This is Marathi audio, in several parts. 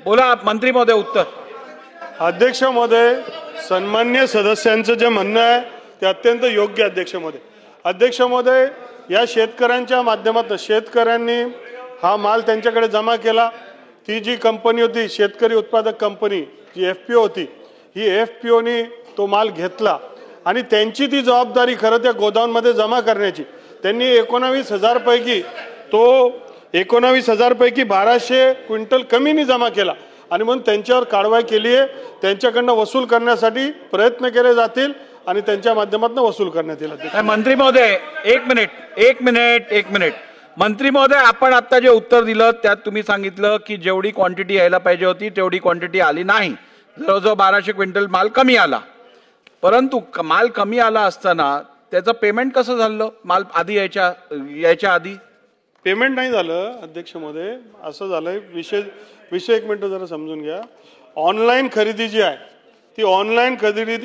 बोला मंत्री महोदय उत्तर। अध्यक्ष महोदय, सन्मान्य सदस्यांचं जे म्हणणं आहे ते अत्यंत योग्य अध्यक्ष महोदय। अध्यक्ष महोदय, या शेतकऱ्यांच्या माध्यमातून शेतकऱ्यांनी हा माल त्यांच्याकडे जमा केला। ती जी कंपनी होती शेतकरी उत्पादक कंपनी जी FPO होती, ही FPOनी तो माल घेतला आणि त्यांची ती जबाबदारी खरं त्या गोदाममध्ये जमा करण्याची। त्यांनी 19,000 पैकी 19,000 पैकी 1200 क्विंटल कमीनी जमा केला आणि म्हणून त्यांच्यावर कारवाई केली आहे। त्यांच्याकडनं वसूल करण्यासाठी प्रयत्न केले जातील आणि त्यांच्या माध्यमातून वसूल करण्यात येईल। मंत्री महोदय एक मिनिट मंत्री महोदय, आपण आता जे उत्तर दिलं त्यात तुम्ही सांगितलं की जेवढी क्वांटिटी यायला पाहिजे होती तेवढी क्वांटिटी आली नाही, जवळजवळ 1200 क्विंटल माल कमी आला। परंतु माल कमी आला असताना त्याचं पेमेंट कसं झालं? माल आधी यायच्या आधी पेमेंट नाही झालं अध्यक्ष महोदय। असं झालंय, विषय एक मिनिट जरा समजून घ्या। ऑनलाईन खरेदी जी आहे ती ऑनलाईन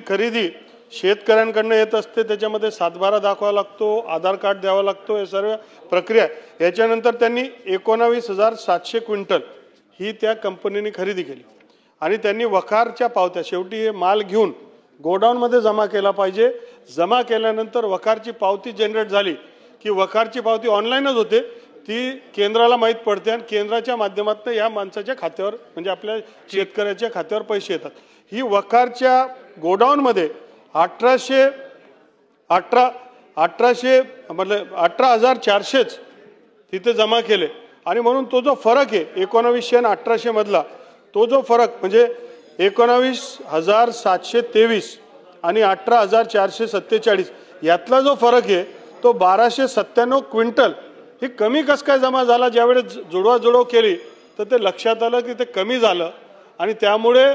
खरेदी शेतकऱ्यांकडनं येत असते। त्याच्यामध्ये सातबारा दाखवावा लागतो, आधार कार्ड द्यावा लागतो, हे सर्व प्रक्रिया। याच्यानंतर त्यांनी 19,700 क्विंटल ही त्या कंपनीने खरेदी केली आणि त्यांनी वखारच्या पावत्या शेवटी हे माल घेऊन गोडाऊनमध्ये जमा केला पाहिजे। जमा केल्यानंतर वखारची पावती जनरेट झाली की वखारची पावती ऑनलाईनच होते, ती केंद्राला माहीत पडते आणि केंद्राच्या माध्यमातून या माणसाच्या खात्यावर म्हणजे आपल्या शेतकऱ्याच्या खात्यावर पैसे येतात। ही वखारच्या गोडाऊनमध्ये 18,400 तिथे जमा केले आणि म्हणून तो जो फरक आहे 1900 आणि 1800 मधला तो जो फरक म्हणजे 19,723 आणि 18,447 यातला जो फरक आहे तो 1297 क्विंटल ही कमी कस काय जमा झाला। ज्यावेळेस जुळवाजुळव केली तर ते लक्षात आलं की ते कमी झालं आणि त्यामुळे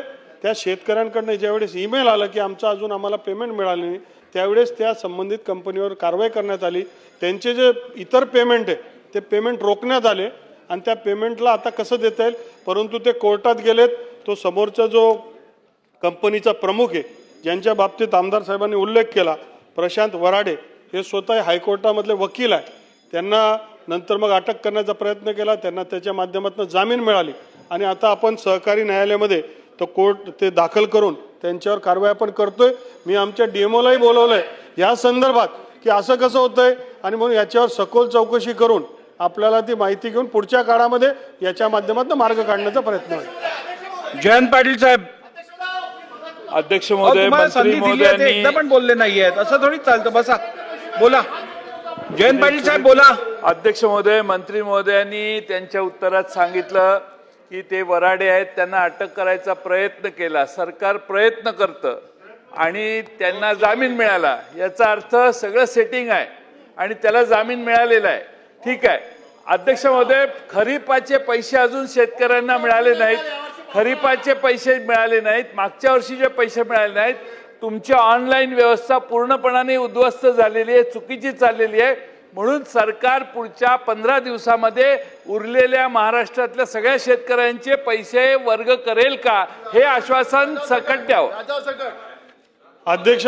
त्या शेतकऱ्यांकडनं ज्यावेळेस ईमेल आला की अजून आम्हाला पेमेंट मिळाले नाही, त्यावेळेस त्या संबंधित कंपनीवर कारवाई करण्यात आली। त्यांचे जे इतर पेमेंट आहे ते पेमेंट रोखण्यात आले आणि त्या पेमेंटला आता कसं देता येईल, परंतु ते कोर्टात गेलेत। तो समोरचा जो कंपनीचा प्रमुख आहे ज्यांच्या बाबतीत आमदार साहेबांनी उल्लेख केला, प्रशांत वराडे, हे स्वतः हायकोर्टामधले वकील आहे। त्यांना नंतर मग अटक करण्याचा प्रयत्न केला, त्यांना त्याच्या माध्यमातून जामीन मिळाली आणि आता आपण सहकारी न्यायालयामध्ये तो कोर्ट ते दाखल करून त्यांच्यावर कारवाई आपण करतोय। मी आमच्या DMOलाही बोलवलंय या संदर्भात की असं कसं होतंय आणि म्हणून याच्यावर सखोल चौकशी करून आपल्याला ती माहिती घेऊन पुढच्या काळामध्ये याच्या माध्यमातून मार्ग काढण्याचा प्रयत्न होईल। जयंत पाटील साहेब। अध्यक्ष महोदय, मंत्री महोदयांनी एकदा पण बोलले नाहीयेत, असं थोडी चालतं। बसा, बोला जयंत पाटील साहेब, बोला। अध्यक्ष महोदय, मंत्री महोदयांनी त्यांच्या उत्तरात सांगितलं की ते वराडे आहेत, त्यांना अटक करायचा प्रयत्न केला, सरकार प्रयत्न करतं आणि त्यांना जामीन मिळाला, याचा अर्थ सगळं सेटिंग आहे आणि त्याला जामीन मिळालेला आहे। ठीक आहे अध्यक्ष महोदय, खरीपाचे पैसे अजून शेतकऱ्यांना मिळाले नाहीत, खरीपाचे पैसे मिळाले नाहीत, मागच्या वर्षीचे पैसे मिळाले नाहीत। तुमची ऑनलाईन व्यवस्था पूर्णपणाने उद्ध्वस्त झालेली आहे, चुकीची चाललेली आहे। म्हणून सरकार पुढच्या 15 दिवसामध्ये उरलेल्या महाराष्ट्रातल्या सगळ्या शेतकऱ्यांचे पैसे वर्ग करेल का हे आश्वासन सकट द्यावं। अध्यक्ष